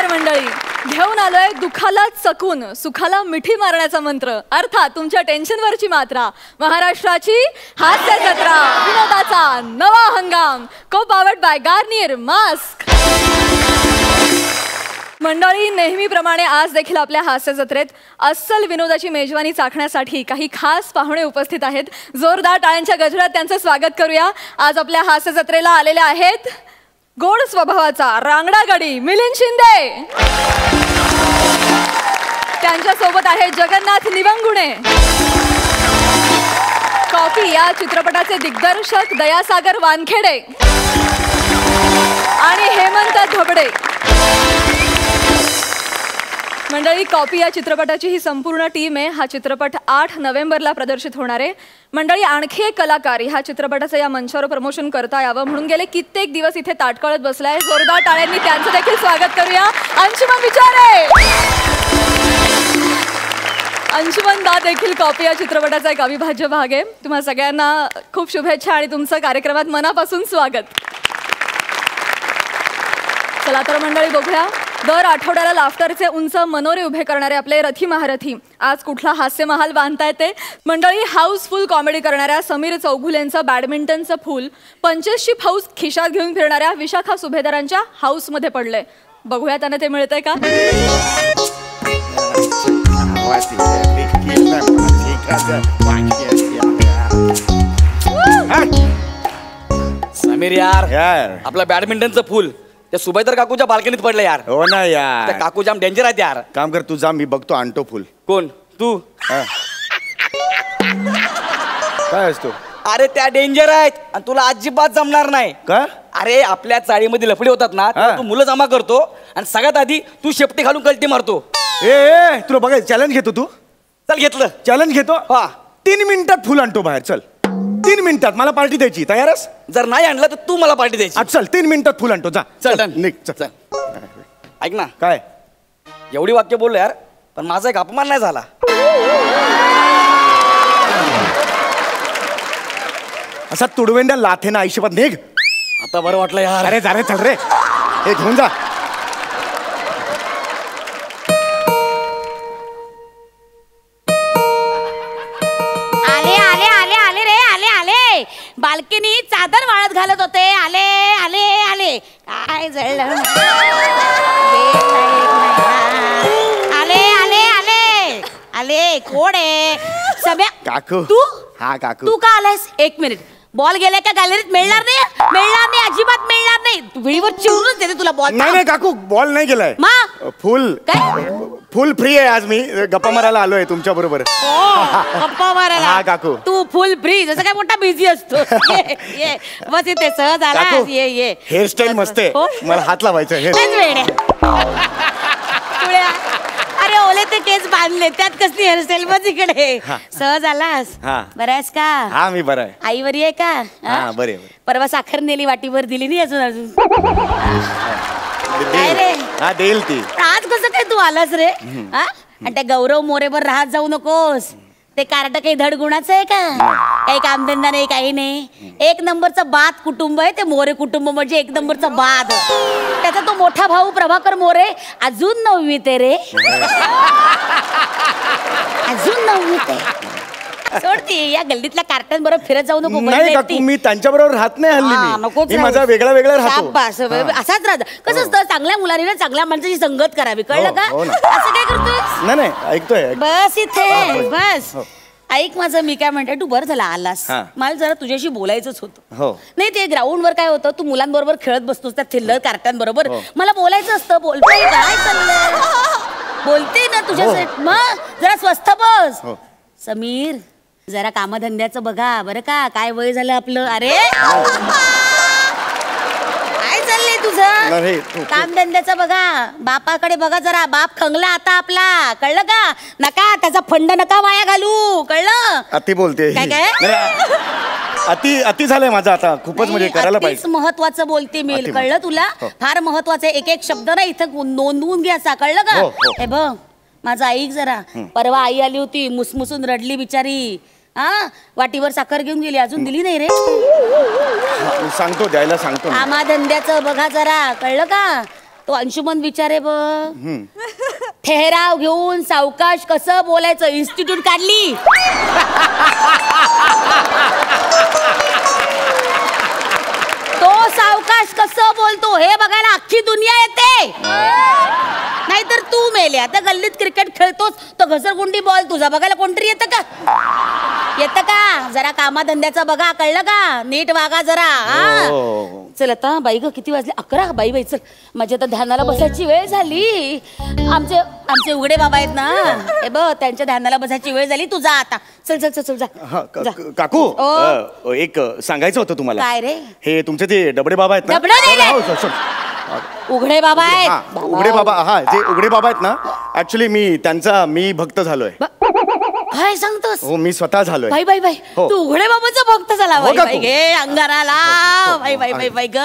नमस्कार मंडळी. घेऊन आलोय दुःखाला चकून सुखाला मिठी मारण्याचा मंत्र, अर्थात तुमच्या टेन्शनवरची मात्रा. महाराष्ट्राची हास्य जत्रा, विनोदाचा नवा हंगाम, को पावर्ड बाय गार्नियर मास्क. मंडळी, नेहमीप्रमाणे आज देखील आपल्या हास्य जत्रेत अस्सल विनोदाची मेजवानी चाखण्यासाठी काही खास पाहुणे उपस्थित आहेत. जोरदार टाळ्यांच्या गजरात त्यांचं स्वागत करूया. आज आपल्या हास्य जत्रेला आलेले आहेत गोड स्वभावाचा रांगडा गडी मिलिंद शिंदे. त्यांच्या सोबत आहे जगन्नाथ निवंगुणे. कॉफी या चित्रपटाचे दिग्दर्शक दयासागर वानखेडे आणि हेमंत धबडे. मंडळी, कॉपी या चित्रपटाची ही संपूर्ण टीम आहे. हा चित्रपट 8 नोव्हेंबरला प्रदर्शित होणार आहे. मंडळी, आणखी एक कलाकार ह्या चित्रपटाचं या मंचावर प्रमोशन करता यावं म्हणून गेले कित्येक दिवस इथे ताटकळत बसलाय. जोरदार टाळ्यांनी त्यांचं देखील स्वागत करूया. अंशुमन विचारे. अंशुमन दा देखील कॉपी या चित्रपटाचा एक अविभाज्य भाग आहे. तुम्हा सगळ्यांना खूप शुभेच्छा आणि तुमचं कार्यक्रमात मनापासून स्वागत. चला तर मंडळी, बघूया दर आठवड्याला लाफ्टरचे उंच मनोरे उभे करणारे आपले रथी महारथी आज कुठला हास्य महाल बांधताय ते. मंडळी, हाऊसफुल कॉमेडी करणाऱ्या समीर चौघुलेंचं बॅडमिंटनचं फूल 85 हाऊस खिशात घेऊन फिरणाऱ्या विशाखा सुभेदारांच्या हाऊसमध्ये पडलंय. बघूया त्यांना ते मिळतंय का. समीर यार आपलं बॅडमिंटनचं फूल त्या सुभेदार काकूच्या बाल्कनीत पडलं यार. हो ना यार, त्या काकू जाम डेंजर आहेत यार. काम कर तू, जा मी बघतो आणतो फुल. कोण तू? काय असतो? अरे त्या डेंजर आहेत आणि तुला अजिबात जमणार नाही का? अरे आपल्या चाळीमध्ये लफडी होतात ना, तू मुलं जमा करतो आणि सगळ्यात आधी तू शेपटी घालून कल्टी मारतो. ए तुला बघाय चॅलेंज घेतो तू. चल घेतलं चॅलेंज घेतो. हा 3 मिनिटात फुल आणतो बाहेर. चल 3 मिनिटात मला पार्टी द्यायची. तयारच? जर नाही आणलं तर तू मला पार्टी द्यायची. चल 3 मिनिटात फुल आणतो. जा चल निघ. चल ऐक ना, काय एवढी वाक्य बोललो यार, पण माझा एक अपमान नाही झाला. असा तुडवेंड्या लाथेना आयुष्यात निघ. आता बरं वाटलं यार. अरे जा रे, चल रे, हे घेऊन जा. बाल्कनी चादर वाळत घालत होते. आले आले आले काय जळलं. आले आले आले आले कोण आहे? सगळ्या काकू. तू? हा काकू. तू का आलास? 1 मिनिट. बॉल गेलाय का गॅलरीत? मिळणार नाही, मिळणार नाही, अजिबात मिळणार नाही. वेळीवर चिरूनच देते तुला बॉल. नाही काकू, बॉल नाही गेलाय. फुल काय? फुल फ्री आहे. आज मी गप्पा मारायला आलोय तुमच्या बरोबर. गप्पा मारायला? हा काकू. तू फुल फ्री जसं काय मोठा बिझी असतो. ये बस इथे सहज आला. ये ये. हेअरस्टाईल मस्त आहे. मला हात लावायचं. अरे ओले ते केस बांधले, त्यात कसली हेअरस्टाईल. बस इकडे. सहज आलास? बरं आहेस का? हा मी बरं आहे. आई बरी आहे का? हा बरे. परवा साखर नेली, वाटीवर दिली नाही अजून. काय रे? हा देईल ती. आज कसं काय तू आलास रे? आणि त्या गौरव मोरेवर राहत जाऊ नकोस. ते कार्ड काही धड गुणाचं आहे का? काही कामधंदा नाही, काही नाही. 1 नंबरचं बाद कुटुंब आहे ते मोरे कुटुंब. म्हणजे 1 नंबरचं बाद. त्याचा तो मोठा भाऊ प्रभाकर मोरे अजून 9वीत आहे रे. अजून 9वीत आहे. सोडती या गल्लीतल्या कार्टन बरोबर फिरत जाऊ नको. नाही काकू, मी त्यांच्या बरोबर राहत नाही हल्ली. मी माझा वेगळा वेगळा राहतो. असाच राहत. कसं असतं, चांगल्या मुलांनी ना चांगल्या माणसाची संगत करावी. कळलं का? असं काय करतोय? नाही ऐकतोय. बस इथे बस. ऐक माझं, मी काय म्हणते, तू बरं झाला आलास. मला जरा तुझ्याशी बोलायचंच होतं. नाही ते ग्राउंडवर काय होतं, तू मुलांबरोबर खेळत बसतोस त्या थिल्लर कार्टन बरोबर. मला बोलायचं असतं. बोलतोय काय चाललंय? बोलते ना तुझ्यासाठी. मग जरा स्वस्थ बस. समीर, जरा कामधंद्याचं बघा बरं का. काय वय झालं आपलं. अरे काय चाललंय तुझं? कामधंद्याचं बघा. बापाकडे बघा जरा. बाप खंगला आता आपला. कळलं का? नका त्याचा फंड नका वाया घालू. कळलं? अति बोलते. काय काय अति झालंय माझं आता. खूपच म्हणजे करायला पाहिजे. महत्वाचं बोलते मी. कळलं तुला? फार महत्वाचं आहे. एक शब्द ना इथं नोंदवून घ्यायचा. कळलं का? हे बघ माझं ऐक जरा. परवा आई आली होती, मुसमुसून रडली बिचारी. वाटीवर साखर घेऊन गेली, अजून दिली नाही रे. सांगतो द्यायला सांगतो. कामाधंद्याचं बघा जरा. कळलं का? तो अंशुमन विचारे बघ, ठेहराव घेऊन सावकाश कसं बोलायचं इन्स्टिट्यूट काढली. तो सावकाश कसं बोलतो हे बघायला अख्खी दुनिया येते. नाहीतर तू मेले आता गल्लीत क्रिकेट खेळतोस तर घसरगुंडी बॉल तुझा बघायला कोणतरी येतं का? येतं का? जरा कामाधंद्याचं बघा, कळलं का? नीट वागा जरा. चल आता बाई ग, किती वाजले? 11. बाई बाई चल, माझ्या तर ध्यानाला बसायची वेळ झाली. आमचे उघडे बाबा आहेत ना, हे बघ त्यांच्या ध्यानाला बसायची वेळ झाली. तू जा आता, चल चल चल चल जा. काकू एक सांगायचं होतं तुम्हाला. काय रे? हे तुमचे ते डबडे बाबा आहेत ना? डबडे नाही रे. उघडे बाबा आहेत. उघडे बाबा, हा जे उघडे बाबा आहेत ना, ऍक्च्युली मी भक्त झालोय. काय सांगतोस? हो, मी स्वतः झालोय. बाई बाई बाई, हो. तू उघडे बाबाचा भक्त झाला. बाई बाई घे अंगाराला. बाई बाई बाई बाई ग,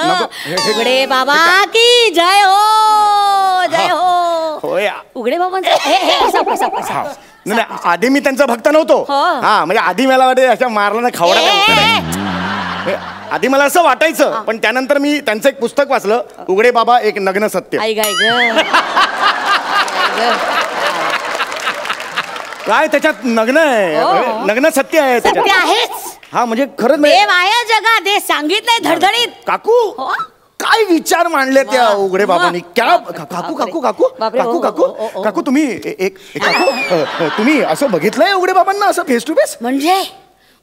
उघडे बाबा की जय हो, जय हो. उघडे बाबांचा नाही, आधी मी त्यांचा भक्त नव्हतो. हा, म्हणजे आधी मला वाटते अशा मारला ना खावडा. आधी मला असं वाटायचं, पण त्यानंतर मी त्यांचं एक पुस्तक वाचलं, उघडे बाबा एक नग्न सत्य. काय त्याच्यात नग्न आहे, नग्न सत्य आहे त्याच्यात. हा म्हणजे खरंच देव आहे जगात, हे सांगितलंय धडधडीत. काकू काय विचार मांडले त्या उघडे बाबांनी. क्या काकू काकू काकू काकू काकू काकू तुम्ही असं बघितलंय उघडे बाबांना असं फेस टू फेस? म्हणजे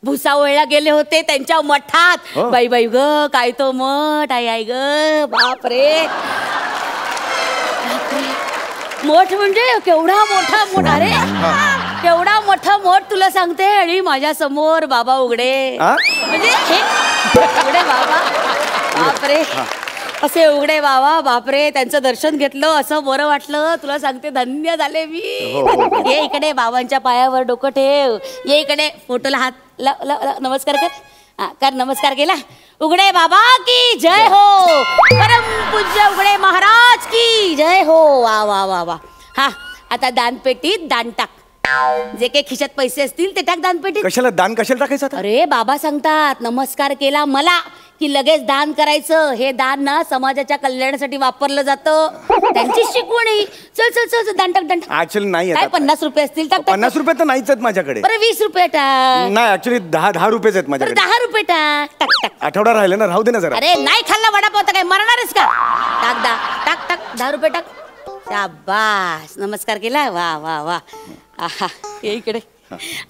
भुसावळला गेले होते त्यांच्या मठात. बाई बाई ग, काय तो मठ. आई आई ग, बापरे. मठ म्हणजे केवढा मोठा मठ. अरे केवढा मोठा मठ तुला सांगते. आणि माझ्या समोर बाबा उघडे, म्हणजे हे उघडे बाबा. बापरे, असे उघडे बाबा. बापरे, त्यांचं दर्शन घेतलं, असं बरं वाटलं. तुला सांगते धन्य झाले मी. ये इकडे, बाबांच्या पायावर डोकं ठेव. ये इकडे, फोटोला हात नमस्कार कर. नमस्कार केला. उघडे बाबा की जय हो. परम पूज्य उघडे महाराज की जय हो. वा वा वा वा. हा, आता दानपेटीत दान टाक. जे काही खिशात पैसे असतील ते टाक दानपेटीत. कशाला दान कशाला टाकायचं? अरे बाबा सांगतात, नमस्कार केला मला की लगेच दान करायचं. हे दान ना समाजाच्या कल्याणासाठी वापरलं जातं. त्यांची शिकवणी. चल चल चल, दान टाक दान टाक. ऍक्च्युअली नाही, काय 50 रुपये असतील टाक. 50 रुपये तर नाहीच आहेत माझ्याकडे. बरं 20 रुपये टाक. नाही, ऍक्च्युली 10 रुपयेच आहेत माझ्याकडे. 10 रुपये टाक. टाक टाक. आठवडा राहिले ना, राहू दे ना जरा. अरे नाही खाल्ला वडापाव तर काय मरणारच का? टाक टाक टाक. 10 रुपये टाक. शाबास, नमस्कार केला. वा वा वा. आहा, ये इकडे.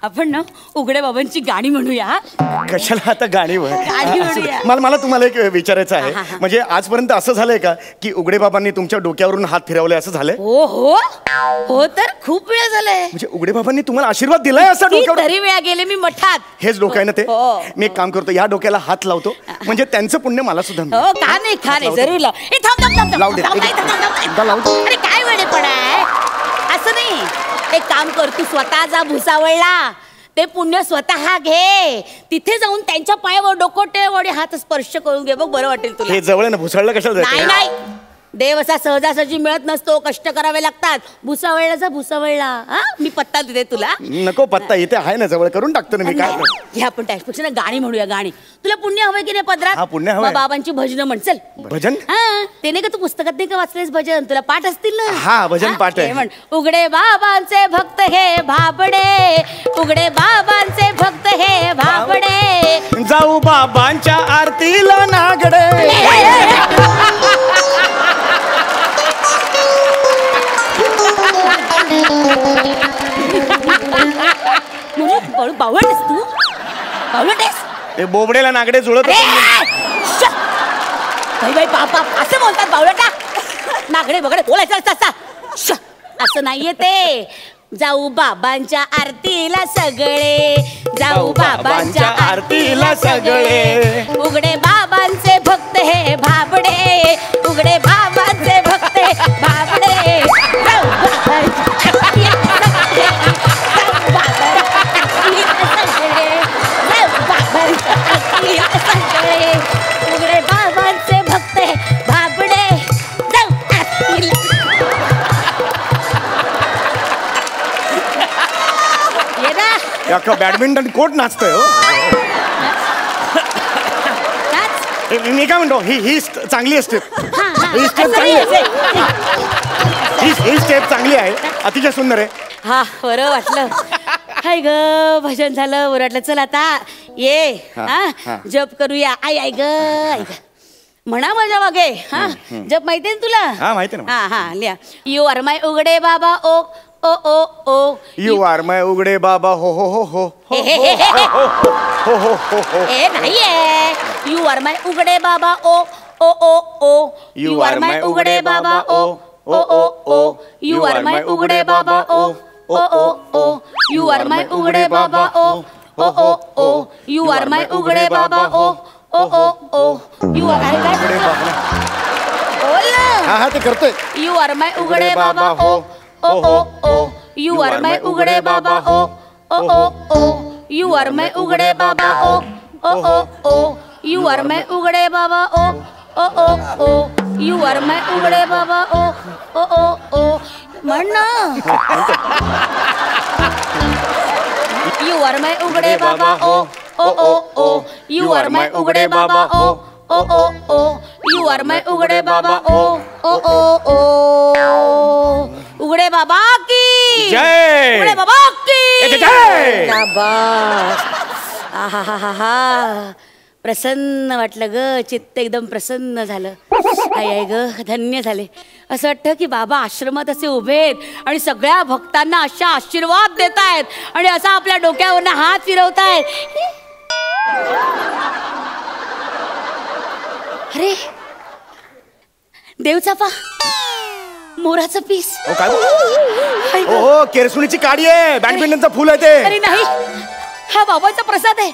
आपण ना उघडे बाबांची गाणी म्हणूया. कशाला आता गाणी म्हणूया. मला तुम्हाला एक विचारायचं आहे. म्हणजे आजपर्यंत असं झालंय का की उघडे बाबांनी तुमच्या डोक्यावरून हात फिरवले, असं झालंय? हो हो हो, तर खूप वेळ झालंय. म्हणजे उघडे बाबांनी तुम्हाला आशीर्वाद दिलाय असं डोक्यावर? तरी वेळा गेले मी मठात. हेच डोकं आहे ना ते. मी एक काम करतो, या डोक्याला हात लावतो, म्हणजे त्यांचं पुण्य मला सुद्धा. हो, का नाही, खा नाही, जरूर लाव. लावू दे. अरे काय वेळे पडाय, असं नाही. एक काम कर, तू स्वतः जा भुसावळला. ते पुण्य स्वतः घे. तिथे जाऊन त्यांच्या पायावर डोकं ठेव आणि हात स्पर्श करून घे, बघ बरं वाटेल तुला. हे जवळ ना, भुसावळला कशाला जायचं? नाही, देव असा सहजासहजी मिळत नसतो, कष्ट करावे लागतात. भुसावळला जा, भुसावळला. हा, मी पत्ता देते तुला. नको, पत्ता इथे आहे ना, जवळ करून टाकतो ना मी. काय हे आपण त्यापेक्षा ना गाणी म्हणूया. गाणी तुला पुण्य हवंय की नाही पदरात? हा, पुण्य हवंय. बाबांची भजन म्हण. चल भजन. हा, ते नाही का तू पुस्तकात नाही का वाचलेस भजन? तुला पाठ असतील ना? हा, भजन पाठ आहे. म्हण, उघडे बाबांचे भक्त हे भाबडे. उघडे बाबांचे भक्त हे भाबडे. जाऊ बाबांच्या आरतीला नागडे. बावळटेस तू? बावळटेस? ते बोबडेला नागडे जुळत. बाई बाई, बापा असं बोलतात बावळटा? नागडे बगडे बोलायचं असं असं नाहीये ते. जाऊ बाबांच्या आरतीला सगळे. जाऊ बाबांच्या आरतीला सगळे. उघडे बाबांचे भक्त हे भाबडे. उघडे बाबांचे भक्त हे भाबडे. जाऊ बाबांच्या उघडे बाबांचे भक्त हे भाबडे. Badminton court नाचतोय. हो, मी काय म्हणतो, ही चांगली असते. ही स्टेप चांगली आहे. ही स्टेप चांगली आहे, अतिशय सुंदर आहे. हा बरं वाटलं. हाय ग भजन झालं, बरं वाटलं. चल आता ये जप करूया. आई ग म्हणा माझ्या मागे. हा जप माहितीये ना तुला? हा माहिती ना. हा लिहा. यू आर माय उघडे बाबा ओ ओ ओ ओ. यू आर माय उघडे बाबा हो हो हो हो हो हो हो. ए नाहीये. यू आर माय उघडे बाबा ओ ओ ओ ओ. यू आर माय उघडे बाबा ओ ओ ओ ओ. यू आर माय उघडे बाबा ओ ओ ओ ओ. यू आर माय उघडे बाबा ओ ओ ओ ओ. यू आर माय उघडे बाबा ओ ओ ओ ओ. यू आर काय बोल ना. हा ते करतोय. यू आर माय उघडे बाबा ओ ओ ओ ओ. यू आर माय उघडे बाबा ओ ओ ओ ओ. यू आर माय उघडे बाबा ओ ओ ओ ओ. यू आर माय उघडे बाबा ओ ओ ओ ओ. यू आर माय उघडे बाबा ओ ओ ओ ओ. म्हण ना. यू आर माय उघडे बाबा ओ ओ ओ ओ. यू आर माय उघडे बाबा ओ ओ ओ ओ. यू आर माय उघडे बाबा ओ ओ ओ ओ. उघडे बाबा की जय. उघडे बाबा की जय. शाबास. आहा प्रसन्न वाटलं ग. चित्त एकदम प्रसन्न झालं. आई ग धन्य झाले. असं वाटतं की बाबा आश्रमात असे उभे आहेत आणि सगळ्या भक्तांना अशा आशीर्वाद देत आहेत आणि असा आपल्या डोक्यावरनं हात फिरवतायत. अरे देवचाफा मोराचं पीस. काय हो केरसुणीची काडी आहे, बॅडमिंटनचं फुल आहे ते. अरे नाही, हा बाबाचा प्रसाद आहे.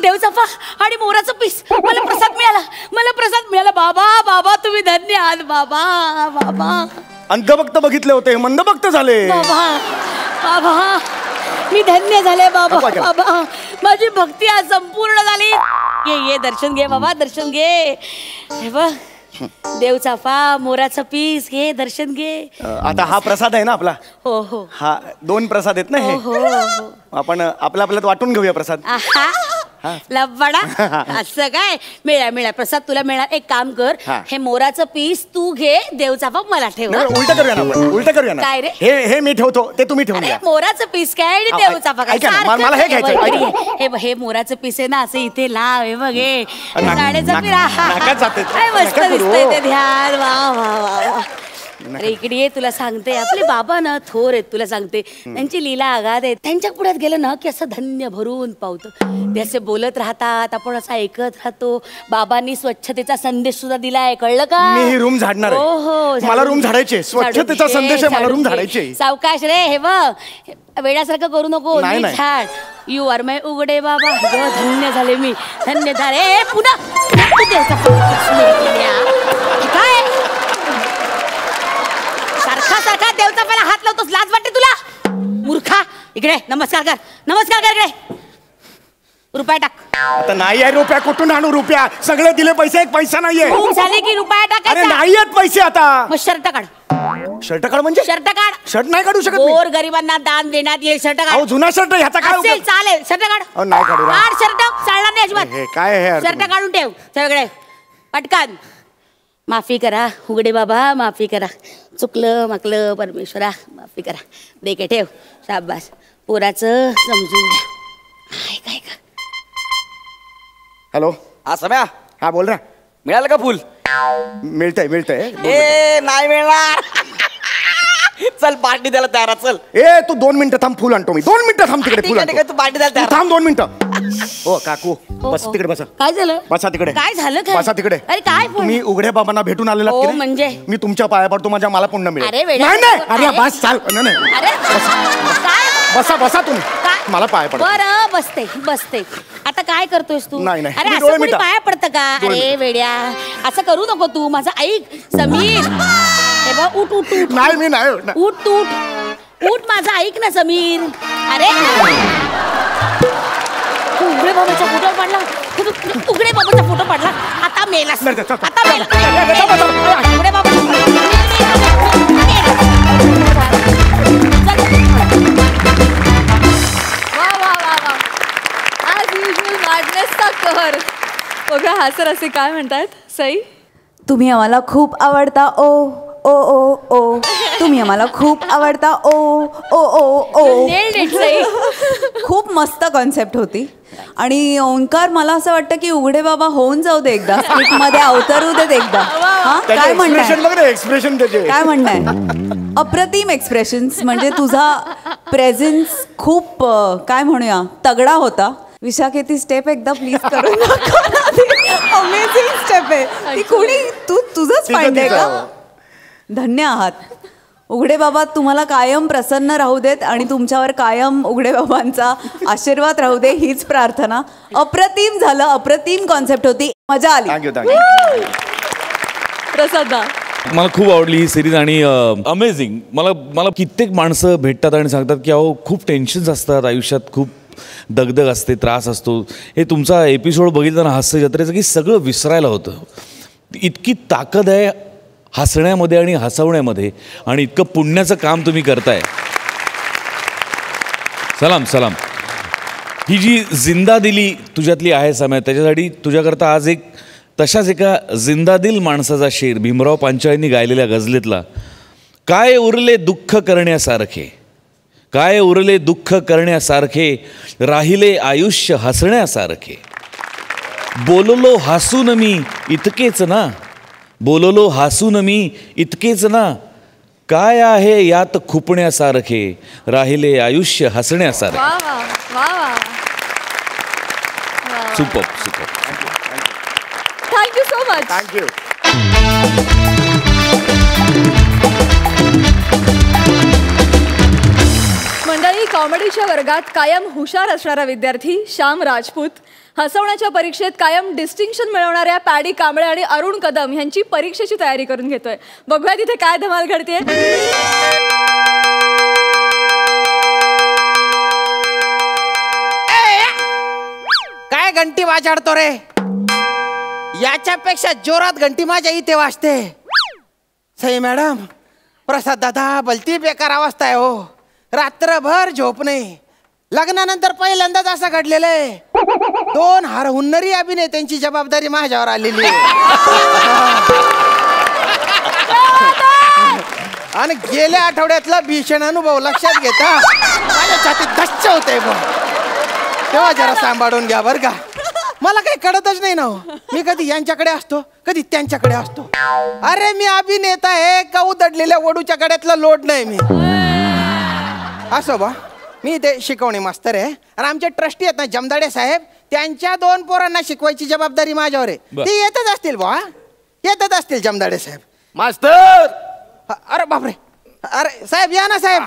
देवचाफा आणि मोराचं पीस. मला प्रसाद मिळाला, मला प्रसाद मिळाला. बाबा बाबा तुम्ही धन्य आहात बाबा. बाबा अंधभक्त बघितले होते, मंदभक्त झाले. बाबा बाबा मी धन्य झाले बाबा. बाबा माझी भक्ती आज संपूर्ण झाली. ये दर्शन घे बाबा, दर्शन घे. हे बघ देवचाफा मोराचं पीस घे, दर्शन घे. आता हा प्रसाद आहे ना आपला. हो हो हा 2 प्रसाद आहेत ना हे. हो आपण आपल्यात वाटून घेऊया प्रसाद. लबाडा असं काय. मिळा प्रसाद तुला मिळणार. एक काम कर, हे मोराचं पीस तू घे, देवचाफा मला ठेव. उलट करूया ना आपण, उलट करूया ना. काय रे? हे मी ठेवतो, ते तुम्ही ठेवून घ्या. मोराचं पीस काय आणि देवचाफा काय. मला हे घ्यायचं. हे मोराचं पीस आहे ना, असं इथे लाव. हे बघ हे मस्त दिसतंय ते ध्यान. वा वा वा. अरे इकडे ये, तुला सांगते आपले बाबा ना थोर आहेत. तुला सांगते त्यांची लीला आगाध आहे. त्यांच्या पुढ्यात गेलं ना की असं धन्य भरून पावतं. ते असे बोलत राहतात, आपण असं ऐकत राहतो. बाबांनी स्वच्छतेचा संदेश सुद्धा दिलाय, कळलं का? मी रूम झाडणार आहे. हो हो मला रूम झाडायचे. स्वच्छतेचा संदेश आहे, मला रूम झाडायचे. सावकाश रे. हे बघ वेड्यासारखं करू नको. झाड. यू आर माय उघडे बाबा. धन्य झाले मी, धन्य झाले. पुन्हा काय सारखा देवचाफाला हात लावतोस, लाज वाटते तुला? मूर्खा इकडे नमस्कार कर, नमस्कार कर इकडे. रुपया टाक. आता नाही आहे रुपया, कुठून आणू रुपया? सगळे दिले पैसे, एक पैसा नाहीये. खूप झाले की रुपया टाक. अरे नाही आहेत पैसे आता. मग शर्ट काढ. शर्ट काढ म्हणजे? शर्ट काढ. शर्ट नाही काढू शकत. गोर गरिबांना दान देण्यात येईल. शर्ट काढ. जुना शर्ट ह्याचा काय असेल चालेल. शर्ट काढ. नाही काढू. काढ शर्ट, चालणार नाही अजिबात. काय हे शर्ट काढून ठेव सगळे पटकन. माफी करा उघडे बाबा, माफी करा. चुकलं माकलं परमेश्वरा, माफी करा. देखे ठेव. शाबास. पोराचं समजून घ्या. काय का. हॅलो. हा सम्या. हा बोल ना. मिळालं का फुल? मिळतंय. ए नाही मिळणार. चल पार्टी द्यायला तयार. चल ए तू 2 मिनिटं थांब, फुल आणतो मी. 2 मिनिटं थांब तिकडे. फुल तू पार्टी द्यायला तयार. थांब 2 मिनिटं. हो काकू बस तिकडे बसा. काय झालं? बसा तिकडे. काय झालं? बसा तिकडे. अरे काय तुम्ही उघड्या बाबांना भेटून आलेला हो, म्हणजे? मी तुमच्या पाया पडतो, माझ्या मला पुण्य मिळेल. अरे वेडा. नाही अरे बस चाल. नाही अरे काय? बसा तुम्ही. मला पाया पडतो. बरं बसते. आता काय करतोयस तू? नाही अरे असं कोणी पाया पडतं का? अरे वेड्या असं करू नको तू. माझं ऐक समीर. हे बघ उठ. नाही मी नाही. उठ माझं ऐक ना समीर. अरे तू उघडे बाबाचा फोटो पाडला. उघडे बाबाचा फोटो पाडला. आता मेलास. आता मेला. उघडे बाबा. कहर बघा. हा सर असे काय म्हणतात सई? तुम्ही आम्हाला खूप आवडता ओ ओ ओ ओ तुम्ही आम्हाला खूप आवडता ओ ओ ओ ओ. खूप मस्त कॉन्सेप्ट होती. आणि ओंकार मला असं वाटतं की उघडे बाबा होऊन जाऊ दे एकदा, स्किट मध्ये अवतरू देत एकदा. हा काय म्हणणं एक्सप्रेशन त्याचे काय म्हणणं अप्रतिम एक्सप्रेशन्स. म्हणजे तुझा प्रेझेन्स खूप काय म्हणूया तगडा होता. विशाखे ती स्टेप एकदा प्लीज करून अमेझिंग स्टेप आहे ती. कोणी तुझंच फाइंड आहे का? धन्य आहात उघडे बाबा. तुम्हाला कायम प्रसन्न राहू देत आणि तुमच्यावर कायम उघडे बाबांचा आशीर्वाद राहू दे हीच प्रार्थना. अप्रतिम झालं, अप्रतिम कॉन्सेप्ट होती, मजा आली. थँक्यू. प्रसाद मला खूप आवडली ही सिरीज आणि अमेझिंग. मला कित्येक माणसं भेटतात आणि सांगतात की अहो खूप टेन्शन्स असतात आयुष्यात, खूप दगदग असते, त्रास असतो. हे तुमचा एपिसोड बघितला ना हास्य जत्रेचं की सगळं विसरायला होतं. इतकी ताकद आहे हसण्यामध्ये आणि हसवण्यामध्ये आणि इतकं पुण्याचं काम तुम्ही करताय. सलाम सलाम. ही जी जिंदा दिली तुझ्यातली आहे समय, त्याच्यासाठी तुझ्याकरता आज एक तशाच एका जिंदादिल माणसाचा शेर भीमराव पांचाळींनी गायलेल्या गझलेतला. काय उरले दुःख करण्यासारखे, काय उरले दुःख करण्यासारखे, राहिले आयुष्य हसण्यासारखे. बोललो हसून मी इतकेच ना, बोललो हसून मी इतकेच ना, काय आहे यात खुपण्यासारखे, राहिले आयुष्य हसण्यासारखे. Super super. Thank you so much. Thank you. मंडळी, कॉमेडीच्या वर्गात कायम हुशार असणारा विद्यार्थी श्याम राजपूत, हसवण्याच्या परीक्षेत कायम डिस्टिंक्शन मिळवणाऱ्या पॅडी कांबळे आणि अरुण कदम यांची परीक्षेची तयारी करून घेतोय. बघूया तिथे काय धमाल घडते. काय घंटी वाजाडतो रे? याच्यापेक्षा जोरात घंटी माझ्या इथे वाजते. सई मॅडम, प्रसाद दादा, भलती बेकार अवस्था आहे हो. रात्रभर झोप नाही. लग्नानंतर पहिल्यांदाच असं घडलेलं आहे. 2 हुन्नरी अभिनेत्यांची जबाबदारी माझ्यावर आलेली आहे. आणि गेल्या आठवड्यातला भीषण अनुभव लक्षात घेता माझ्या छातीत धस्स होते. तेव्हा जरा सांभाळून घ्या बरं का. मला काही कळतच नाही ना हो. मी कधी यांच्याकडे असतो, कधी त्यांच्याकडे असतो. अरे मी अभिनेता आहे का उदडलेल्या वडूच्या कड्यातला लोड नाही मी. असं बा, मी ते शिकवणे मास्तर आहे आणि आमचे ट्रस्टी आहेत ना जमदाडे साहेब, त्यांच्या 2 पोरांना शिकवायची जबाबदारी माझ्यावर आहे. ते येतच असतील बा, येतच असतील जमदाडे साहेब. मास्तर. अरे बापरे, अरे साहेब या ना साहेब.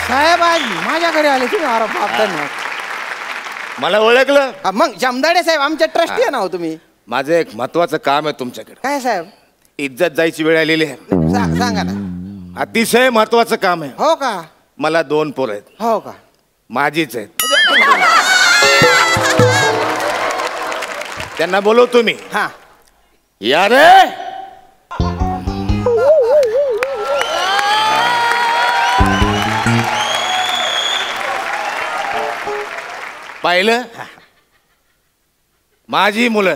साहेब आज माझ्याकडे आले तुम्ही. अरे बाप, धन्यवाद. मला ओळखलं? मग जमदाडे साहेब आमचे ट्रस्टी आहे ना हो तुम्ही. माझं एक महत्वाचं काम आहे तुमच्याकडे. काय साहेब? इज्जत जायची वेळ आलेली आहे. सांगा ना. अतिशय महत्वाचं काम आहे. हो का? मला 2 पोरं आहेत. हो का? माझीच आहेत. त्यांना बोलवतो मी. हा या रे. पाहिलं, माझी मुलं.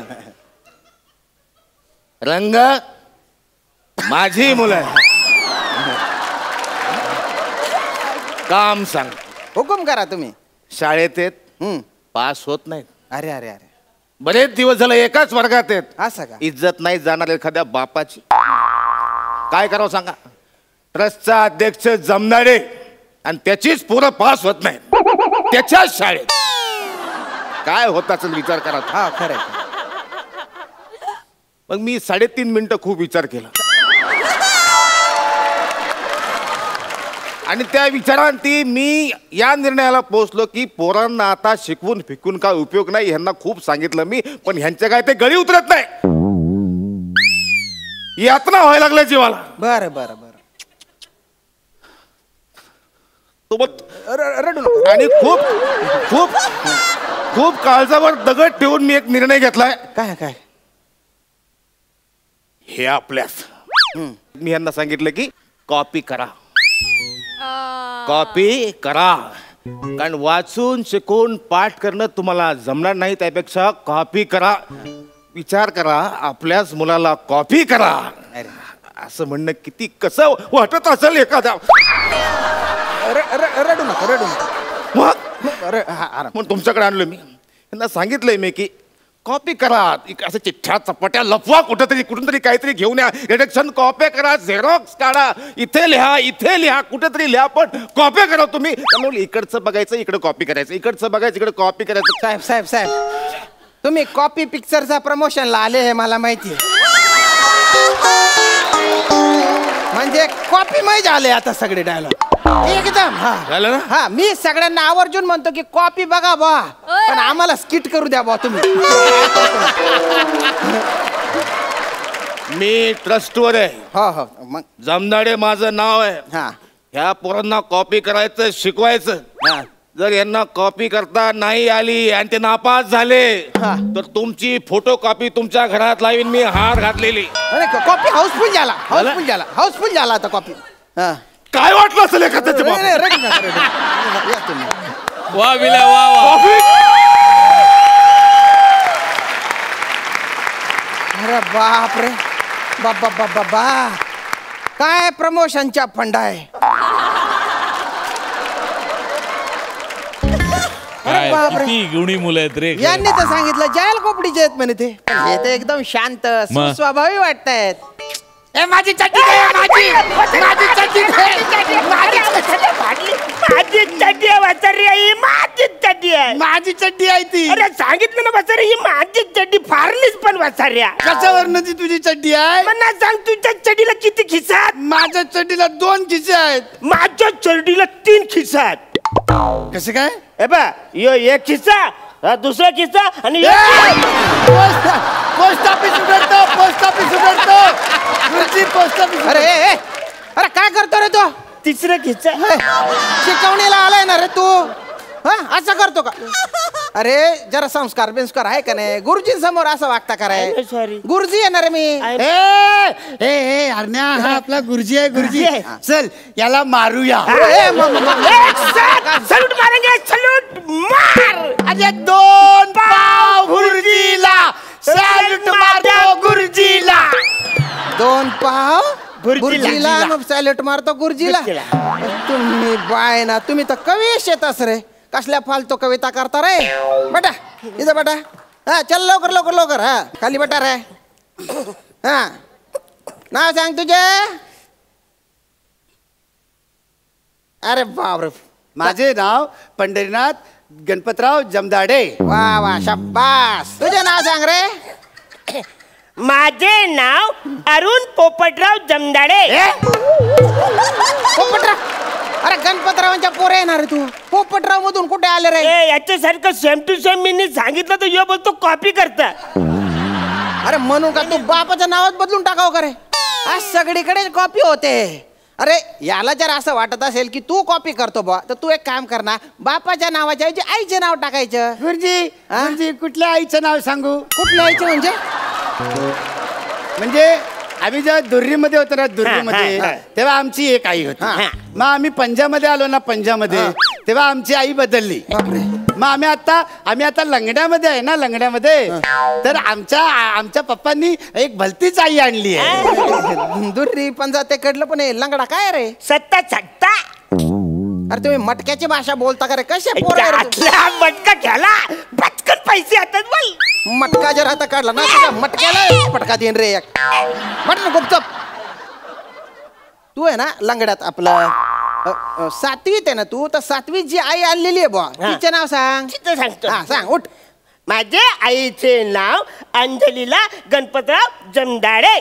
रंग माझी मुलं. काम सांग. हुकुम करा तुम्ही. शाळेत आहेत, पास होत नाहीत. अरे अरे अरे, बरेच दिवस झालं एकाच वर्गात आहेत. असं का? इज्जत नाही जाणार एखाद्या बापाची. काय करावं सांगा. ट्रस्टचा अध्यक्ष जमदाडे आणि त्याचीच पोरं पास होत नाहीत त्याच्याच शाळेत. काय होत असेल विचार करा. हा खरं. मग मी 3.5 मिनिटं खूप विचार केला आणि त्या विचारांती मी या निर्णयाला पोहोचलो की पोरांना आता शिकवून फिकून काय उपयोग नाही. ह्यांना खूप सांगितलं मी, पण ह्यांच्या काय ते गळी उतरत नाही. यातना व्हायला लागल्या जीवाला. बरं बरं बरं. सोबत रडू नका. आणि खूप खूप खूप काळजावर दगड ठेवून मी एक निर्णय घेतलाय. काय काय? हे आपल्याच मी यांना सांगितलं की कॉपी करा, कॉपी करा, कारण वाचून शिकून पाठ करणं तुम्हाला जमणार नाही, त्यापेक्षा कॉपी करा. विचार करा, आपल्याच मुलाला कॉपी करा असं म्हणणं किती कसं वाटत असेल एखाद्या. रडू नका, रडू नका. मग तुमच्याकडे आणलं मी, यांना सांगितलंय मी की कॉपी करा, असं चिठ्ठ्या चपाट्या लपवा, कुठून तरी काहीतरी घेऊन या, रिडक्शन कॉपी करा, झेरॉक्स काढा, इथे लिहा, कुठेतरी लिहा, पण कॉपी करा तुम्ही. त्यामुळे इकडचं बघायचं इकडे कॉपी करायचं, इकडचं बघायचं इकडे कॉपी करायचं. साहेब तुम्ही कॉपी पिक्चरचा प्रमोशनला आले हे मला माहिती, म्हणजे कॉपी मै झाले आता सगळे डायलॉग एकदम. झालं ना? हा, मी सगळ्यांना आवर्जून म्हणतो की कॉपी बघा बा, पण आम्हाला स्किट करू द्या बा तुम्ही. मी ट्रस्टवर आहे. हो मग जमदाडे माझं नाव आहे. हा ह्या पोरांना कॉपी करायचं शिकवायचं. जर यांना कॉपी करता नाही आली आणि ते नापास झाले तर तुमची फोटो कॉपी तुमच्या घरात लावीन मी, हार घातलेली. अरे कॉपी हाऊसफुल झाला आता कॉपी. काय वाटलं असेल एखाद्याच्या बाबतीत? वा विला वा वा. अरे बाप रे, बाबा काय प्रमोशनच्या फंड आहे. काय बापरे. किती गुणी मुलं आहेत रे. यांनी तर सांगितलं जायल कोपडीचे आहेत म्हणे ते, पण हे तर एकदम शांत सुस्वभावी वाटतायत. माझी चड्डी दे, माझी चड्डी दे. माझी चड्डी आहे ती. अरे सांगितलं ना वाचारे, ही माझी चड्डी फारलीच पण वाचाऱ्या. कशावरनं ती तुझी चड्डी आहे? मला सांग, तुझ्या चड्डीला किती खिसा आहेत? माझ्या चड्डीला 2 खिसे आहेत. माझ्या चड्डीला 3 खिसा आहेत. कसं काय? हे बा, यो एक खिसा, हा दुसरा खिसा आणि पोस्ट ऑफिस उघडतो, पोस्ट ऑफिस उघडतो. Post office. अरे अरे काय करतो रे तू? तिसरा खिसा. शिकवणीला आलाय ना रे तू? हा, असं करतो का? अरे जरा संस्कार बिंस्कार आहे का नाही? गुरुजी समोर असं वागता कराय. सॉरी गुरुजी येणार मी. हरण्या हा आपला गुरुजी आहे. गुरुजी चल याला मारूया. सलूट मारेंगे, सलूट मार. अरे 2 पाव गुरुजीला, सॅल्यूट मारतो गुरुजीला. 2 पाव गुरुजीला, मग सॅल्यूट मारतो गुरुजीला. तुम्ही बाय ना, तुम्ही तर कवीश येतास रे. कसल्या फालतू कविता करता रे बेटा? इथं बेटा. हा चल लवकर. हा खाली बेटा रे. हा नाव सांग तुझे. अरे बापरे, माझे नाव पंढरीनाथ गणपतराव जमदाडे. वा शाबास. तुझे नाव सांग रे. माझे नाव अरुण पोपटराव जमदाडे. पोपटराव? अरे गणपतरावांच्या पोरे येणार रे तू. पोपटराव मधून कुठे आले रे? याच्यासारखं सेम टू सेम मी सांगितलं तर यो बोलतो कॉपी करता. अरे म्हणून का तू बापाच्या नावात बदलून टाकाव का रे? आज सगळीकडे कॉपी होते. अरे याला जर असं वाटत असेल की तू कॉपी करतो बा, तर तू एक काम कर ना, बापाच्या नावाच्या ऐवजी आईचे नाव टाकायचं. गुरुजी कुठल्या आईचं नाव सांगू? कुठल्या आईचे म्हणजे आम्ही जेव्हा दुर्रीमध्ये होतो ना, दुर्रीमध्ये तेव्हा आमची एक आई होती. मग आम्ही पंजामध्ये आलो ना, पंजामध्ये तेव्हा आमची आई बदलली. मग आम्ही आता लंगड्यामध्ये आहे ना, लंगड्यामध्ये तर आमच्या पप्पांनी एक भलतीच आई आणली आहे. दुर्री पंजा ते कडलं पण हे लंगडा काय रे? सत्ता सत्ता. अरे तुम्ही मटक्याची भाषा बोलता का रे? कसे मटका घ्याला पटकन पैसे येतात बाई. मटका जर आता काढला ना, तुझ्या मटक्याला पटका देईन रे एक. म्हटलं गुपचप. तू आहे ना लंगड्यात आपलं 7वीत आहे ना तू, तर 7वीत जी आई आणलेली आहे बुवा, तिचे नाव सांग. सांगतो. हा सांग, उठ. माझे आईचे नाव अंजलीला गणपतराव जमदाडे.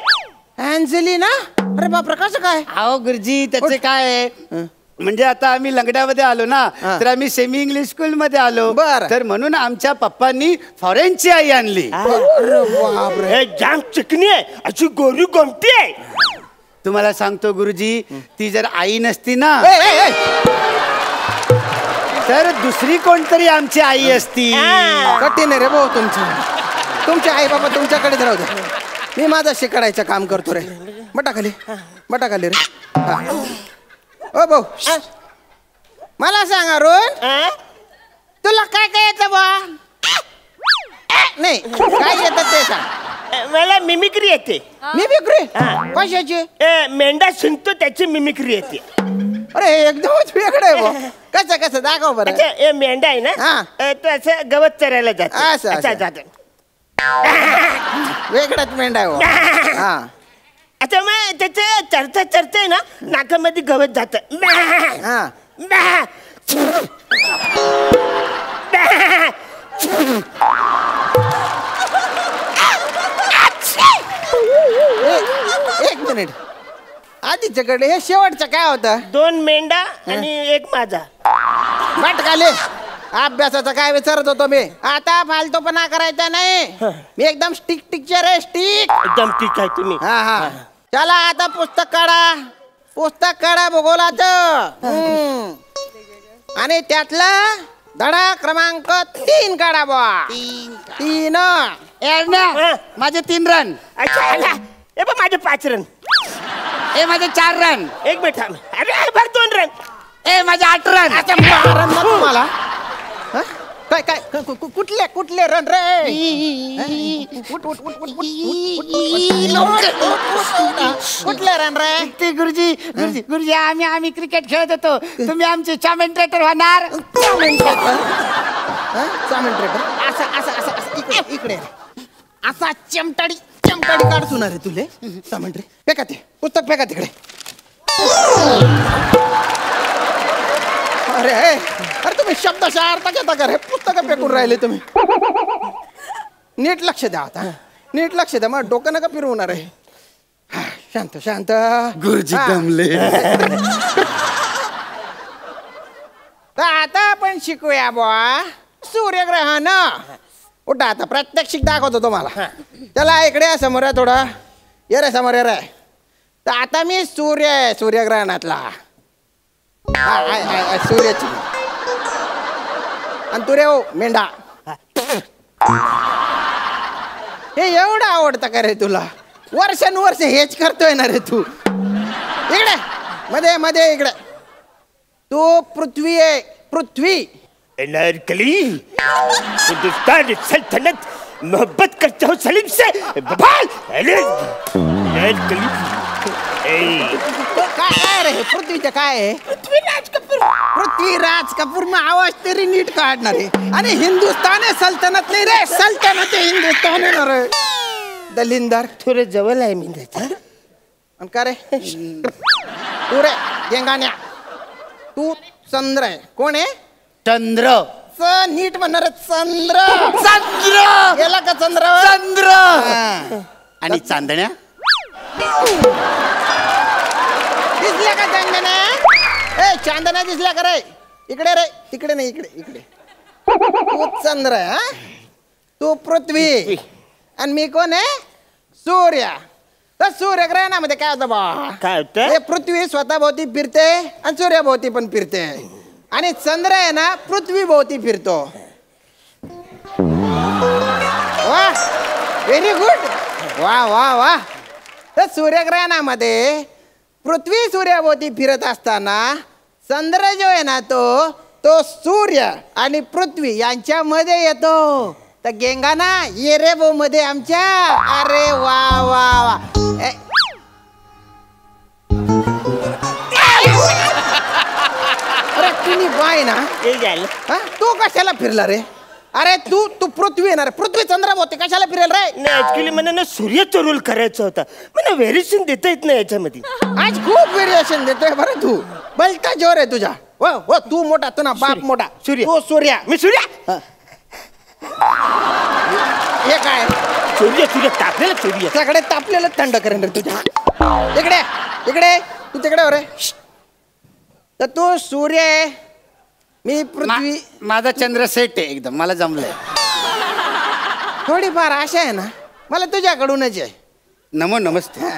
अंजली ना? अरे बापरे, कसं काय? अहो गुरुजी त्याचे काय आहे, म्हणजे आता आम्ही लंगड्यामध्ये आलो ना, तर आम्ही सेमी इंग्लिश स्कूल मध्ये आलो. तर म्हणून आमच्या पप्पांनी फॉरेनची आई आणली. हे जाम चिकनी आहे, अशी गोरी गोमटी आहे. तुम्हाला सांगतो गुरुजी, ती जर आई नसती ना, तर दुसरी कोणतरी आमची आई असती. कठीण आहे रे भाऊ तुमची. तुमचे आई बाबा तुमच्याकडे राहू द्या. मी माझं शिकायचं काम करतो रे. बटा खाली रे. ओ भाऊ मला सांग अरुण, तुला काय काय येतं बा? नाही काय येतं ते सांग. मला मिमिक्री येते. मिमिक्री कशाची? मेंढा शिंकतो त्याची मिमिक्री येते. अरे एकदमच वेगळं आहे बा. कसं कसं दाखव बरं. अच्छा मेंढा आहे ना, तो असं गवत चरायला जातो. असं, अच्छा असं. जातो. वेगळाच मेंढा आहे बा. हा अच्छा मग त्याचं चरता चरता ना नाकामध्ये गवत जात. हा एक मिनिट आधीच्याकडे हे शेवटचं काय होतं? 2 मेंढा आणि 1 माझा. भटकाले अभ्यासाचा काय विचारत होतो मी. आता फालतूपणा करायचा नाही. मी एकदम स्टिक टिकचे रे स्टिक. एकदम ठीक आहे तुम्ही. हा हा चला आता पुस्तक काढा भूगोलाचं. आणि त्यातलं धडा क्रमांक 3 काढा बा. 3 माझे 3 रन. अच्छा आला. ए बा माझे 5 रन. ए माझे 4 रन. एक मिनिट थांब. अरे भर 2 रन. ए माझे 8 रन. आता मारन ना तुम्हाला. हा? काय काय कुठले रन रे? कुठले रन रे? ते गुरुजी आम्ही क्रिकेट खेळत होतो. तुम्ही आमचे कमेंटेटर होणार. इकडे असा चमटाडी काढतो ना रे तुले. कमेंट्री फेका ते पुस्तक फेका तिकडे. अरे तुम्ही शब्दशः अर्थ घेता का रे? पुस्तकं फेकून राहिले तुम्ही. नीट लक्ष द्या आता. नीट लक्ष द्या. मग डोकं नका फिरवणार आहे. शांत शांत. गुरुजी दमले. तर आता आपण शिकूया बुवा सूर्यग्रहण. उठा आता प्रात्यक्षिक दाखवतो तुम्हाला. चला इकडे या समोर आहे थोडा. ये रे समोर ये रे. तर आता मी सूर्य आहे सूर्यग्रहणातला. सूर्याची. आणि तू रे हो मेंढा. हे एवढं आवडतं का रे तुला? वर्षानुवर्ष हेच करतोय ना रे तू. इकडे मध्ये मध्ये इकडे. तू पृथ्वी आहे. पृथ्वी अनारकली हिंदुस्तान सल्तनत मोहब्बत करता हूँ सलीम से. बवाल अनारकली. काय रे पृथ्वीचं काय आहे? पृथ्वीराज कपूर मग आवाज तरी नीट काढणार आहे. आणि हिंदुस्तान आहे सल्तनत नाही रे. सल्तनत आहे हिंदुस्तान आहे ना रे. दलिंदर थोडं जवळ आहे मी त्याचा. आणि का रे तू रे गेंगाण्या. तू चंद्र आहे. कोण आहे? चंद्र. नीट म्हणणार चंद्र. चंद्र गेला का चंद्र? चंद्र. आणि चांदण्या दिसल्या का चांदण्या? ए चांदण्या दिसल्या का रे? इकडे रे. तिकडे नाही इकडे इकडे. तू चंद्र आहे. हा तू पृथ्वी. आणि मी कोण आहे? सूर्य. तर सूर्यग्रहणामध्ये काय होतं बा? काय होतं? हे पृथ्वी स्वतः भोवती फिरते आणि सूर्याभोवती पण फिरते. आणि चंद्र आहे ना पृथ्वी भोवती फिरतो. वा व्हेरी गुड. वा वा वा. तर सूर्यग्रहणामध्ये पृथ्वी सूर्याभोवती फिरत असताना चंद्र जो आहे ना तो सूर्य आणि पृथ्वी यांच्यामध्ये येतो. तर गेंगाना ये रे बो मध्ये आमच्या. अरे वा वा वा. अरे तुम्ही बाय ना. तू कशाला फिरला रे? अरे तू पृथ्वी येणार. पृथ्वी चंद्राभोवती कशाला फिरेल रे? नाही ऍक्च्युली मला ना सूर्याचा रोल करायचा होता. मला व्हेरिएशन देता येत नाही याच्यामध्ये. आज खूप व्हेरिएशन देतोय बरं तू. बलता जोर आहे तुझा. हो तू मोठा. तू ना बाप मोठा. सूर्य. तू सूर्या. मी सूर्या. हे काय? सूर्य तापलेलं सूर्य. सगळे तापलेलं थंड करेन रे तुझ्या. इकडे तू तिकडे हो रे. तर तू सूर्य आहे. मी पृथ्वी. माझा चंद्र सेट आहे एकदम. मला जमलंय. थोडीफार आशा आहे ना मला तुझ्याकडूनच आहे. नमस्ते.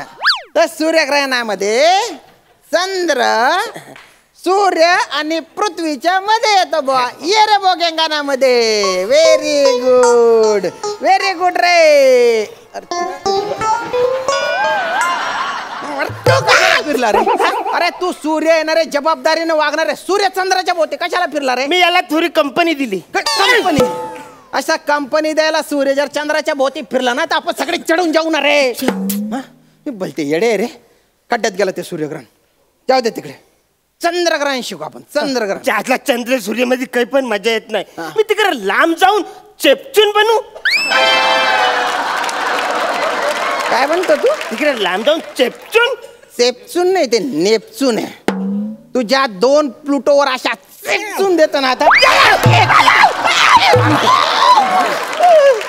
तर सूर्यग्रहणामध्ये चंद्र सूर्य आणि पृथ्वीच्या मध्ये येतो बुवा. ये रे बो गेंगानामध्ये. व्हेरी गुड रे. तू कशाला फिरला रे? अरे तू सूर्य येणार रे, जबाबदारीने वागणार रे. सूर्य चंद्राच्या भोवती कशाला फिरला रे? मी याला थोडी कंपनी दिली. कंपनी? अशा कंपनी द्यायला सूर्य जर चंद्राच्या भोवती फिरला ना तर आपण सगळे चढून जाऊ ना रे. बोलते येडे रे. खड्ड्यात गेलं ते सूर्यग्रहण. जाऊ दे तिकडे. चंद्रग्रहण शिकू आपण. चंद्रग्रहण. त्यातला चंद्र सूर्यमध्ये काही पण मजा येत नाही. मी तिकडे लांब जाऊन चेपचून बनू. काय म्हणतो तू? तिकडे लांब जाऊन चेपचून. सेपचून नाही, ते नेपचून आहे. तुझ्या 2 प्लुटोवर अशा सेपचून देतो ना आता.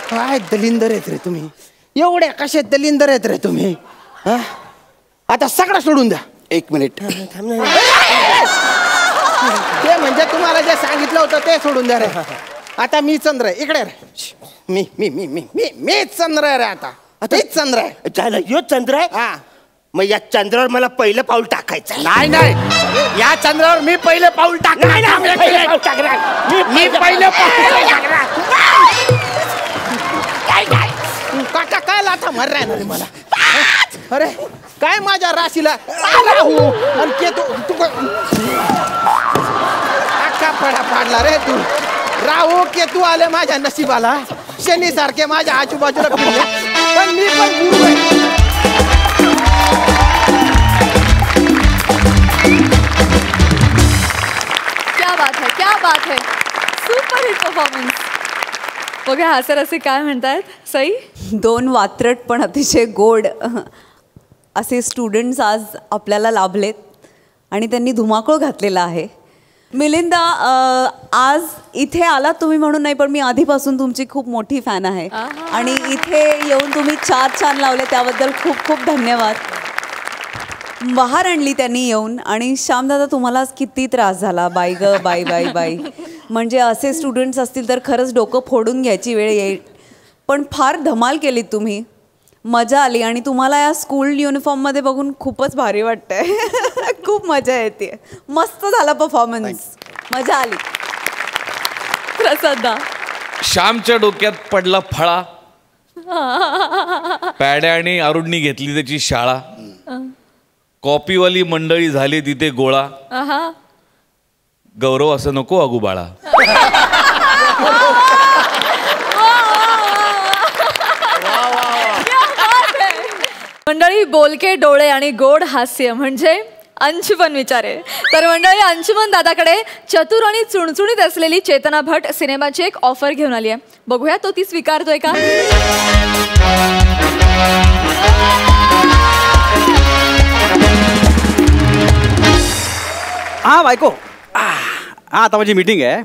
काय दलिंदर आहेत रे तुम्ही. एवढे कसे दलिंदर आहेत रे तुम्ही. आता सगळं सोडून द्या. 1 मिनिट. ते म्हणजे तुम्हाला जे सांगितलं होतं ते सोडून द्या रे. आता मी चंद्र आहे. इकडे रे. मी चंद्र आहे रे. आता तेच चंद्र आहे. झालं यो चंद्र आहे. मग या चंद्रावर मला पहिलं पाऊल टाकायचं. नाही, या चंद्रावर मी पहिलं पाऊल टाकणार. मी पहिलं पाऊल टाकणार. काका काय लाथा मार राहणार रे मला. अरे काय माझ्या राशीला राहू आणि केतू. तू अख्खा पडा पाडला रे तू. राहू केतू आले माझ्या नशिबाला. शनी सारखे माझ्या आजूबाजूला फिरले. पण मी पण गुरु आहे. क्या बात है. Super hit performance. बघा हास्यरसिक काय म्हणतायत. सई. 2 वात्रट पण अतिशय गोड असे स्टुडंट्स आज आपल्याला लाभलेत आणि त्यांनी धुमाकूळ घातलेला आहे. मिलिंदा, आज इथे आलात तुम्ही म्हणून नाही, पण मी आधीपासून तुमची खूप मोठी फॅन आहे आणि इथे येऊन तुम्ही 4 छान लावले त्याबद्दल खूप खूप धन्यवाद. बहार आणली त्यांनी येऊन. आणि श्यामदादा तुम्हाला किती त्रास झाला. बाई ग बाई बाई बाई. म्हणजे असे स्टुडंट्स असतील तर खरंच डोकं फोडून घ्यायची वेळ येईल. पण फार धमाल केलीत तुम्ही. मजा आली आणि तुम्हाला या स्कूल युनिफॉर्ममध्ये बघून खूपच भारी वाटतंय. खूप मजा येते. मस्त झाला परफॉर्मन्स. मजा आली. प्रसादा. श्यामच्या डोक्यात पडला फळा. पॅड्या आणि अरुणनी घेतली त्याची शाळा. कॉपीवाली मंडळी झाली तिथे गोळा. गौरव असं नको अगू बाळा. मंडळी, बोलके डोळे आणि गोड हास्य म्हणजे अंशुमन विचारे. तर मंडळी, अंशुमन दादाकडे चतुर आणि चुणचुणीत असलेली चेतना भट सिनेमाची एक ऑफर घेऊन आली आहे. बघूया तो ती स्वीकारतोय का. हां बायको. हां आता माझी मीटिंग आहे.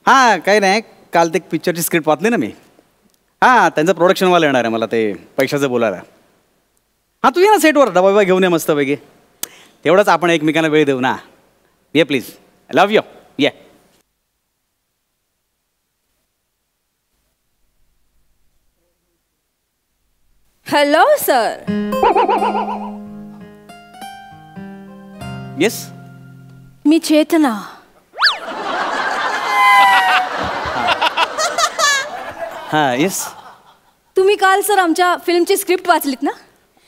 हां काही नाही, काल ते पिक्चरची स्क्रिप्ट वाचली ना मी. हां त्यांचं प्रोडक्शनवाला येणार आहे मला ते पैशाचं बोलायला. हां तू ये ना सेटवर, डबा बिबा घेऊन ये मस्तपैकी. तेवढंच आपण एकमेकांना वेळ देऊ ना. ये प्लीज. Love you. ये. Hello sir. येस. मी चेतना. हां येस. तुम्ही काल सर आमच्या फिल्मची स्क्रिप्ट वाचलीत ना.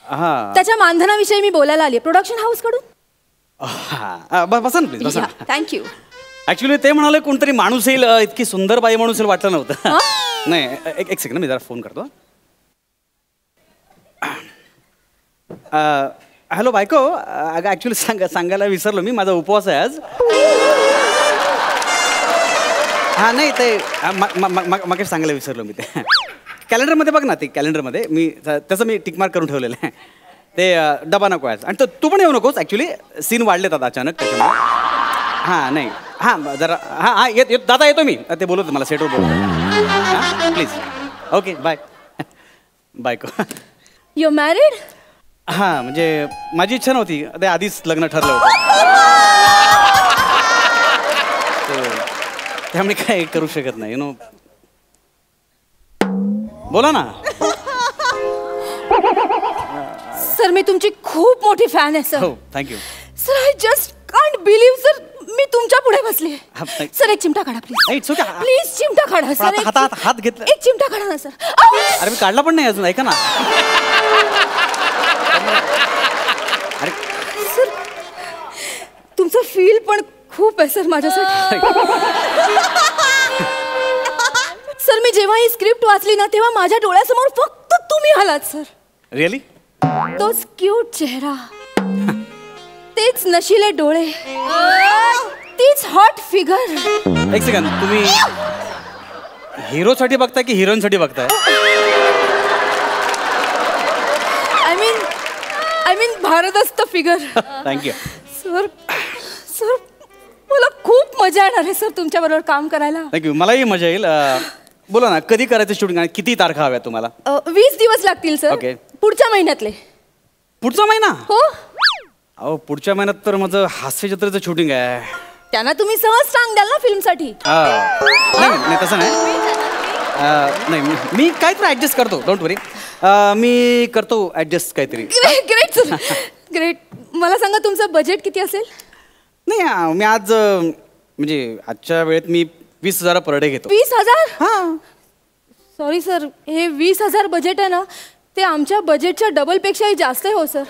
हां त्याच्या मानधनाविषयी मी बोलायला आली प्रोडक्शन हाऊस कडून. हां बसा ना प्लीज बसा. थँक्यू. ॲक्च्युली ते म्हणाले कोणतरी माणूस येईल, इतकी सुंदर बाई माणूस येईल वाटलं नव्हतं. नाही एक सेकंड मी जरा फोन करतो. हॅलो बायको. अगं ॲक्च्युली सांगायला विसरलो मी, माझा उपवास आहे आज. हां नाही ते मग सांगायला विसरलो मी. ते कॅलेंडरमध्ये बघ ना, ते कॅलेंडरमध्ये मी त्याचं मी टिकमार्क करून ठेवलेलं आहे. ते डबा नको आहे. आणि तू पण येऊ नकोस. ॲक्च्युली सीन वाढलेत आता अचानक त्याच्यामुळे. हां नाही हां जरा हां येत दादा येतो मी. ते बोलत मला सेटवर बोलतो. हां प्लीज. Okay bye. बायको. You married. हां म्हणजे माझी इच्छा नव्हती, ते आधीच लग्न ठरलं होतं. त्यामुळे काय करू शकत नाही. नो बोला ना. सर मी तुमची खूप मोठी फॅन आहे सर. हो thank you. Sir I just can't can't believe sir, मी तुमच्या पुढे बसली. सर एक चिमटा काढा प्लीज. It's okay. प्लीज चिमटा काढा सर. हात घेतला. एक चिमटा काढा ना सर. अरे मी काढला पण नाही अजून, ऐका ना. अरे सर तुमचं फील पण खूप आहे सर माझ्यासाठी. सर मी जेव्हा ही स्क्रिप्ट वाचली ना तेव्हा माझ्या डोळ्यासमोर फक्त तुम्ही आलात सर. रिअली? तोच क्यूट चेहरा, तेच नशिले डोळे, तीच हॉट फिगर. एक सेकंड, तुम्ही हिरोसाठी बघताय की हिरोईन साठी बघताय? आय मीन भारदस्त फिगर. Thank you sir. सर मला खूप मजा येणार आहे सर तुमच्या बरोबर काम करायला. थँक्यू, मलाही मजा येईल. बोला ना, कधी करायचं शूटिंग आणि किती तारखा हव्या तुम्हाला? 20 दिवस लागतील सर. ओके. पुढच्या महिन्यातले. पुढचा महिना? हो. अहो पुढच्या महिन्यात तर माझं हास्य जत्रेचं शूटिंग आहे. त्यांना तुम्ही सहज सांग द्याल ना फिल्मसाठी. नाही तसं नाही. नाही मी काहीतरी ऍडजस्ट करतो, डोंट वरी. मी करतो ऍडजस्ट काहीतरी. Great sir, great. मला सांगा तुमचं बजेट किती असेल? नाही मी आज म्हणजे आजच्या वेळेत मी 20,000 पर डे घेतो. 20,000? हां. सॉरी सर, हे 20,000 बजेट आहे ना ते आमच्या बजेटच्या डबल पेक्षाही जास्त आहे हो सर.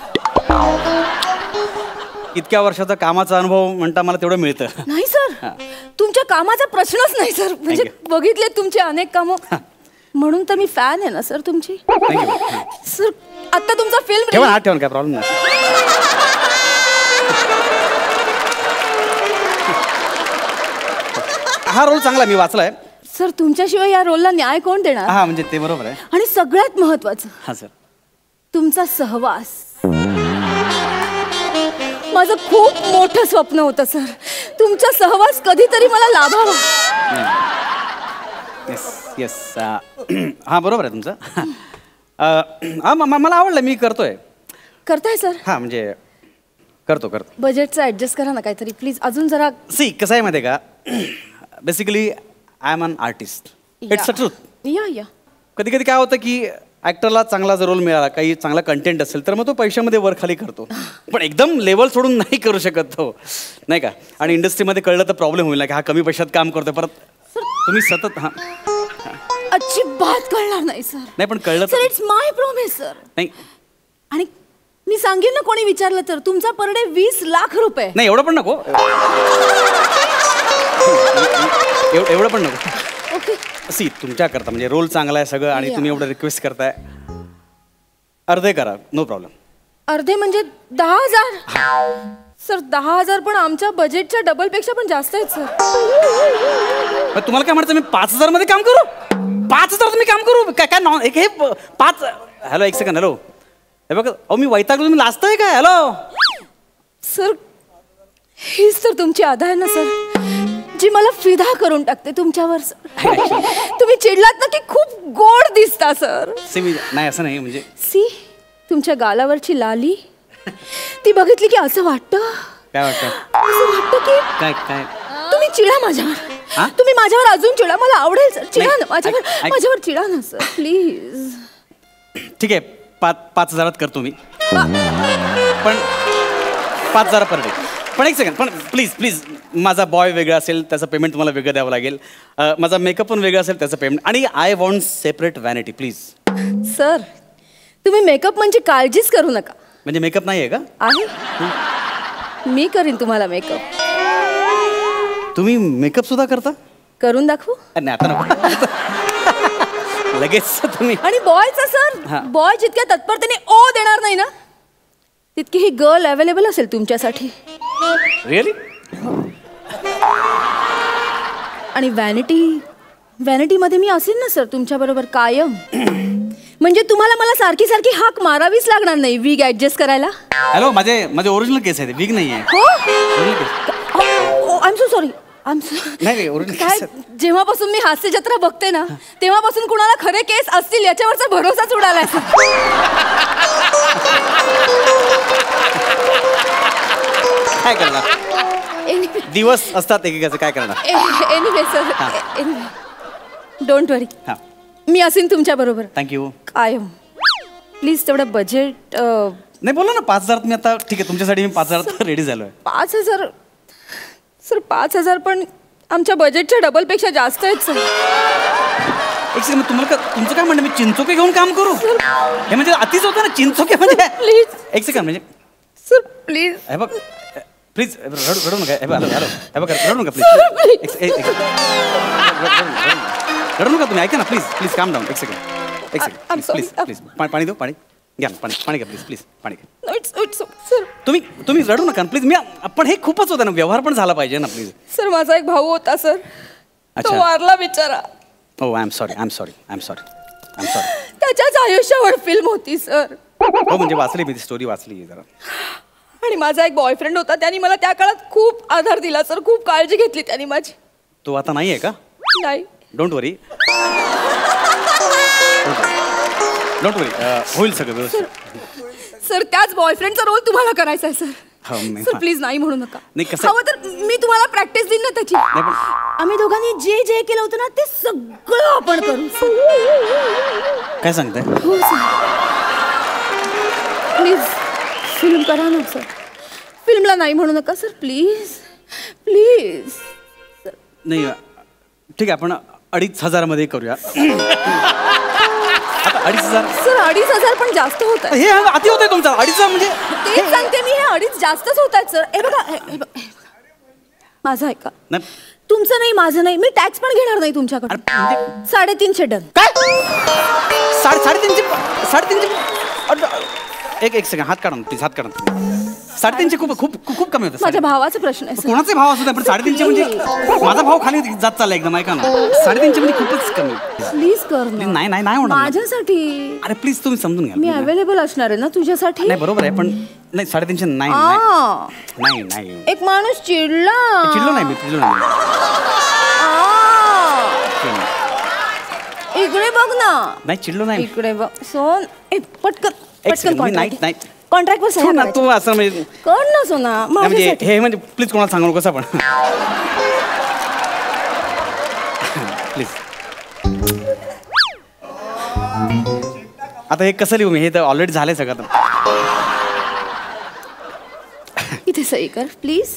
इतक्या वर्षाचा कामाचा अनुभव म्हणता मला तेवढं मिळतं. नाही सर, तुमच्या कामाचा प्रश्नच नाही सर. म्हणजे बघितले तुमचे अनेक कामं, म्हणून तर मी फॅन आहे ना सर तुमची. सर आता तुमचा फिल्म ठेवा हात ठेवा, काय प्रॉब्लेम नाही. हा रोल चांगला मी वाचलाय सर. तुमच्याशिवाय या रोलला न्याय कोण देणार? हा म्हणजे ते बरोबर आहे. आणि सगळ्यात महत्वाचं, हा सर, तुमचा सहवास. माझं खूप मोठं स्वप्न होतं सर, तुमचा सहवास कधीतरी मला लाभावा. Yes yes. हा बरोबर आहे तुमचं. हा मला आवडलं, मी करतोय. करताय सर? हा म्हणजे करतो. बजेटचं ऍडजस्ट करा ना काहीतरी प्लीज. अजून जरा. सी कसं आहे माहिती आहे का, basically I am an artist. It's a truth. या कधी कधी काय होतं की ॲक्टरला चांगला जर रोल मिळाला, काही चांगला कंटेंट असेल तर मग तो पैशामध्ये वर खाली करतो, पण एकदम लेवल सोडून नाही करू शकत तो, नाही का. आणि इंडस्ट्रीमध्ये कळलं तर प्रॉब्लेम होईल ना की हा कमी पैशात काम करतोय, परत तुम्ही सतत. हा अजिबात कळणार नाही सर. नाही पण कळलं sir, it's my promise sir. नाही. आणि मी सांगेन ना कोणी विचारलं तर, तुमचा पर डे 20 लाख रुपये. नाही एवढं पण नको. एवढं पण नको. ओके. सी तुमच्या करता म्हणजे रोल चांगला आहे सगळं, आणि तुम्ही एवढं रिक्वेस्ट करताय, अर्धे करा, नो प्रॉब्लेम. अर्धे म्हणजे 10,000? सर 10,000 पण आमच्या बजेटच्या डबल पेक्षा पण जास्त आहेत सर. तुम्हाला काय म्हणायचं, मी 5,000 मध्ये काम करू? 5,000 मी काम करू काय? काय नॉन हे 5. हॅलो एक सेकंड. हॅलो हे बघा, अहो मी वैतागलो, तुम्ही लाजताय काय? हॅलो सर, हीच तर तुमची अदा आहे ना सर, जी मला फिदा करून टाकते तुमच्यावर सर. तुम्ही चिडलात ना की खूप गोड दिसता सर. सी मी नाही असं नाही म्हणजे. सी तुमच्या गालावरची लाली ती बघितली की असं वाटतं. काय वाटतं? असं वाटतं की काय तुम्ही चिडा माझ्यावर. तुम्ही माझ्यावर अजून चिडा, मला आवडेल सर. चिडा ना माझ्यावर चिडा ना सर प्लीज. ठीक आहे, 5,000 करतो मी, पण 5,000 पर डे. पण एक सेकंड, पण प्लीज माझा बॉय वेगळा असेल त्याचं पेमेंट तुम्हाला वेगळं द्यावं लागेल, माझा मेकअप पण वेगळा असेल त्याचं पेमेंट, आणि I want separate vanity please. Sir तुम्ही मेकअप म्हणजे काळजीच करू नका. म्हणजे मेकअप नाही आहे का? आहे, मी करीन तुम्हाला मेकअप. तुम्ही मेकअप सुद्धा करता? करून दाखवू? नाही आता नको. लगेच तुम्ही. आणि बॉयचा सर, बॉय जितक्या तत्परतेने ओ देणार नाही ना तितकी ही गर्ल अवेलेबल असेल तुमच्यासाठी. रिअली? आणि व्हॅनिटी मध्ये मी असेल ना सर तुमच्या बरोबर कायम. म्हणजे तुम्हाला मला सारखी सारखी हाक मारावीच लागणार नाही विग ऍडजस्ट करायला. हॅलो माझे ओरिजिनल केस आहे, विग नाही आहे. हो, आय एम सो सॉरी. नाही ओरिजिनल काय, जेव्हापासून मी हास्य जत्रा बघते ना तेव्हापासून कुणाला खरे केस असतील याच्यावरचा भरोसाच उडालाय. काय करणार, दिवस असतात एकेकाचं, काय करणार. एनिवे सर, एनिवे डोंट वरी, मी असेन तुमच्या बरोबर. थँक्यू. कायम. प्लीज तेवढं बजेट. नाही बोला ना 5,000. मी आता ठीक आहे तुमच्यासाठी मी 5,000 रेडी झालोय. 5,000 सर 5,000 पण आमच्या बजेटच्या डबल पेक्षा जास्त आहेत सर. एक सेकंड, तुम्हाला तुमचं काय म्हणणं, मी चिंचोके घेऊन काम करू? हे म्हणजे अतिच होतं ना चिंचोके म्हणजे. प्लीज एक सेकंड म्हणजे सर प्लीज. हे बघ प्लीज रडू नका. हे बघ हे बघ रडू नका प्लीज. रडू नका तुम्ही, ऐका ना प्लीज प्लीज काम डाऊन. एक सेकंड प्लीज प्लीज पाणी देऊ, पाणी घ्या ना, पाणी घ्या प्लीज प्लीज पाणी घ्या. तुम्ही रडू नका प्लीज. मी पण हे खूपच होतं ना, व्यवहार पण झाला पाहिजे ना प्लीज. सर माझा एक भाऊ होता सर, तो वारला बिचारा. हो आय एम सॉरी. त्याच्याच आयुष्यावर फिल्म होती सर. हो म्हणजे वाचली मी ती स्टोरी वाचली जरा. आणि माझा एक बॉयफ्रेंड होता, त्याने मला त्या काळात खूप आधार दिला सर, खूप काळजी घेतली त्याने माझी. तो आता नाही आहे का? नाही. डोंट वरी होईल सगळं व्यवस्थित. सर त्याच बॉयफ्रेंडचा रोल तुम्हाला करायचा आहे सर. सर प्लीज नाही म्हणू नका. हवं तर मी तुम्हाला प्रॅक्टिस देईन ना त्याची. आम्ही दोघांनी जे जे केलं होतं ना ते सगळं आपण करू. काय सांगताय? हो सर प्लीज फिल्म करा ना सर. फिल्मला नाही म्हणू नका सर प्लीज प्लीज. नाही ठीक आहे, आपण 2,500 मध्ये करूया. 2,500 सर 2,500 पण जास्त होत आहे. हे अति होत आहे तुमचं. 2,500 म्हणजे तेच सांगते मी, हे 2,500 जास्तच होत आहेत सर. हे बघा माझं ऐका. तुमचं नाही माझं नाही, मी टॅक्स पण घेणार नाही तुमच्याकडे. 350 डन. काय 350? एक सेकंड, हात काढा प्लीज, हात काढा. 350 खूप खूप खूप कमी होतं. माझ्या भावाचा प्रश्न आहे. कोणाचे भाव असू दे पण 350 म्हणजे माझा भाव खाली जात चालला एकदम. ऐका ना 350 म्हणजे खूपच कमी. प्लीज कर ना. नाही होणार माझ्यासाठी. अरे प्लीज तुम्ही समजून घ्या. मी अवेलेबल असणार आहे ना तुझ्यासाठी. नाही बरोबर आहे पण नाही 350 नाही. एक माणूस चिडलो नाही. इकडे बघ ना. नाही चिडलो नाही. इकडे बघ सोन. पटकन नाही कॉन्ट्रॅक्ट वर सही ना तू असं म्हणजे कर ना सोना. म्हणजे हे म्हणजे प्लीज कोणाला सांगू नकोस आपण प्लीज. आता हे कसं लिहू मी? हे तर ऑलरेडी झालंय सगळं. इथे सही कर प्लीज.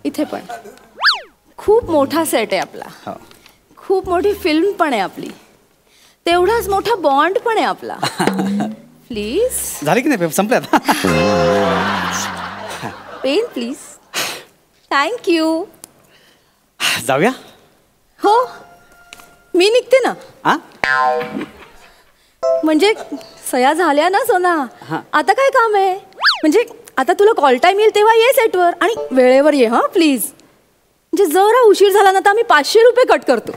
इथे पण खूप मोठा सेट आहे आपला. खूप मोठी फिल्म पण आहे आपली. तेवढाच मोठा बॉन्ड पण आहे आपला. प्लीज. झाले की नाही? संपले आता. Pen please. थँक्यू. जाऊया? हो मी निघते ना. म्हणजे सया झाल्या ना सोना. आता काय काम आहे? म्हणजे आता तुला कॉल टाइम येईल तेव्हा ये सेटवर आणि वेळेवर ये. हा प्लीज. म्हणजे जरा उशीर झाला ना तर आम्ही 500 रुपये कट करतो.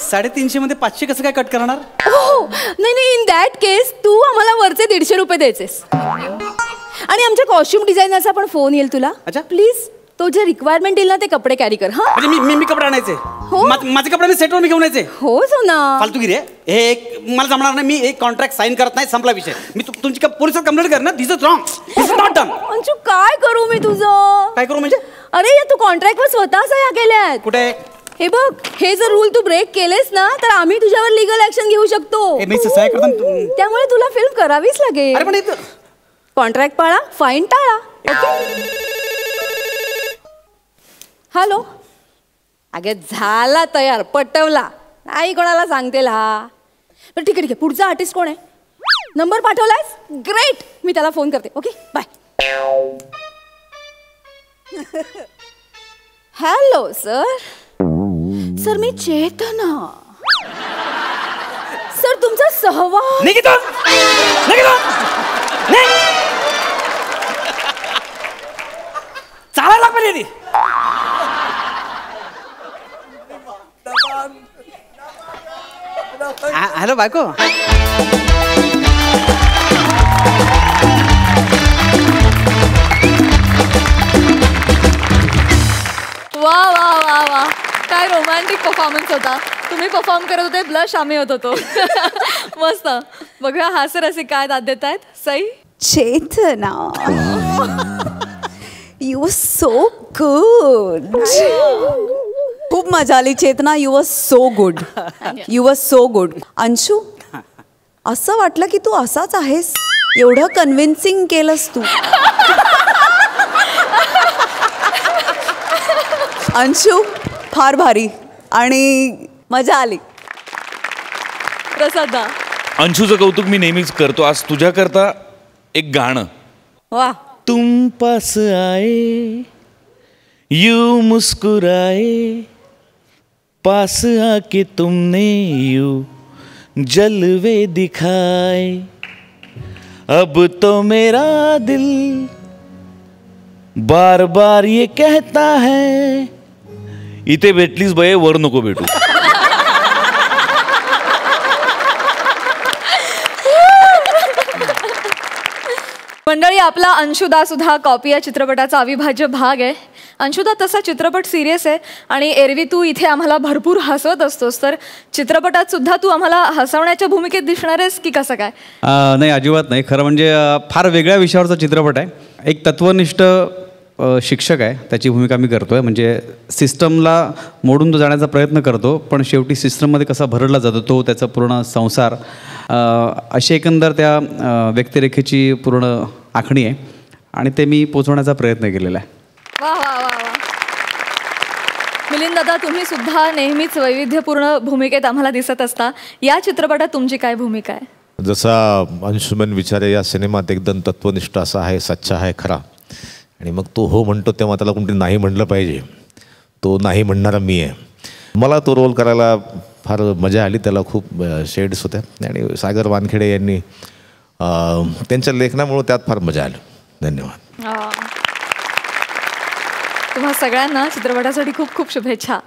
350 मध्ये 500 कसं काय कट करणार? हो नाही इन दॅट केस तू आम्हाला वरचे 150 रुपये द्यायचेस. आणि आमच्या कॉस्ट्युम डिझायनरचा पण फोन येईल तुला. अच्छा प्लीज तो जे रिक्वायरमेंट येईल ना ते कपडे कॅरी कर. हा म्हणजे मी कपडे आणायचे? हो माझे कपडे मी सेटवर मी घेऊन यायचे? हो सोना. फालतूगिरी आहे हे. एक मला जमणार नाही. मी एक कॉन्ट्रॅक्ट साईन करत नाही. संपला विषय. मी तुमची पोलिसात कंप्लेंट कर ना. This is wrong. This is not done. Anshu काय करू मी तुझं? काय करू म्हणजे? अरे तू कॉन्ट्रॅक्टवर स्वतः सह्या केल्यात. कुठे? हे बघ हे जर रूल तू ब्रेक केलेस ना तर आम्ही तुझ्यावर लीगल ऍक्शन घेऊ शकतो. त्यामुळे तुला फिल्म करावीच लागेल. कॉन्ट्रॅक्ट पाळा, फाईन टाळा. हॅलो. अगे झाला तयार, पटवला नाही कोणाला सांगतेल हा. तर ठीक आहे पुढचा आर्टिस्ट कोण आहे? नंबर पाठवलायस? ग्रेट. मी त्याला फोन करते. Okay bye. हॅलो सर मी चेतना. सर तुमचा सहवास. चालायला पाहिजे. हॅलो बायको. वा वा वा वा काय रोमॅन्टिक परफॉर्मन्स होता. तुम्ही परफॉर्म करत होते, ब्लश आम्ही होत होतो. मस्त. बघा हास्यरसिक काय दाद देत आहेत. Sai. Chetana you so good. खूप मजा आली Chetana. You was so good. You was so good. Anshu असं वाटलं की तू असाच आहेस. एवढं कन्व्हिन्सिंग केलंस तू. अंशू फार भारी आणि मजा आली. प्रसाद दा. अंशूचं कौतुक मी नेहमीच करतो. आज तुझ्याकरता एक गाणं. वा. तुम पास आए यू मुस्कुराए पास आके तुमने यू जलवे दिखाए अब तो मेरा दिल बार बार ये कहता है. इथे भेटलीस बये वर नको भेटू. मंडळी, आपला अंशुदा सुद्धा कॉपी या चित्रपटाचा अविभाज्य भाग आहे. अंशुदा, तसा चित्रपट सिरियस आहे आणि एरवी तू इथे आम्हाला भरपूर हसवत असतोस, तर चित्रपटात सुद्धा तू आम्हाला हसवण्याच्या भूमिकेत दिसणार आहेस की कसं काय? नाही, अजिबात नाही. खरं म्हणजे फार वेगळ्या विषयावरचा चित्रपट आहे. एक तत्वनिष्ठ शिक्षक आहे, त्याची भूमिका मी करतो आहे. म्हणजे सिस्टमला मोडून तो जाण्याचा प्रयत्न करतो, पण शेवटी सिस्टममध्ये कसा भरडला जातो तो, त्याचा पूर्ण संसार, अशी एकंदर त्या व्यक्तिरेखेची पूर्ण आखणी आहे आणि ते मी पोचवण्याचा प्रयत्न केलेला आहे. वा वा वा वा. मिलिंद दादा, तुम्ही सुद्धा नेहमीच वैविध्यपूर्ण भूमिकेत आम्हाला दिसत असता. या चित्रपटात तुमची काय भूमिका आहे? जसा अंशुमन विचारे या सिनेमात एकदम तत्वनिष्ठ असा आहे, सच्चा आहे, खरा. आणि मग तो हो म्हणतो तेव्हा त्याला कोणतरी नाही म्हणलं पाहिजे. तो नाही म्हणणारा मी आहे. मला तो रोल करायला फार मजा आली. त्याला खूप शेड्स होत्या आणि सागर वानखेडे यांनी त्यांच्या लेखनामुळे त्यात फार मजा आली. धन्यवाद. तुम्हा सगळ्यांना चित्रपटासाठी खूप खूप शुभेच्छा.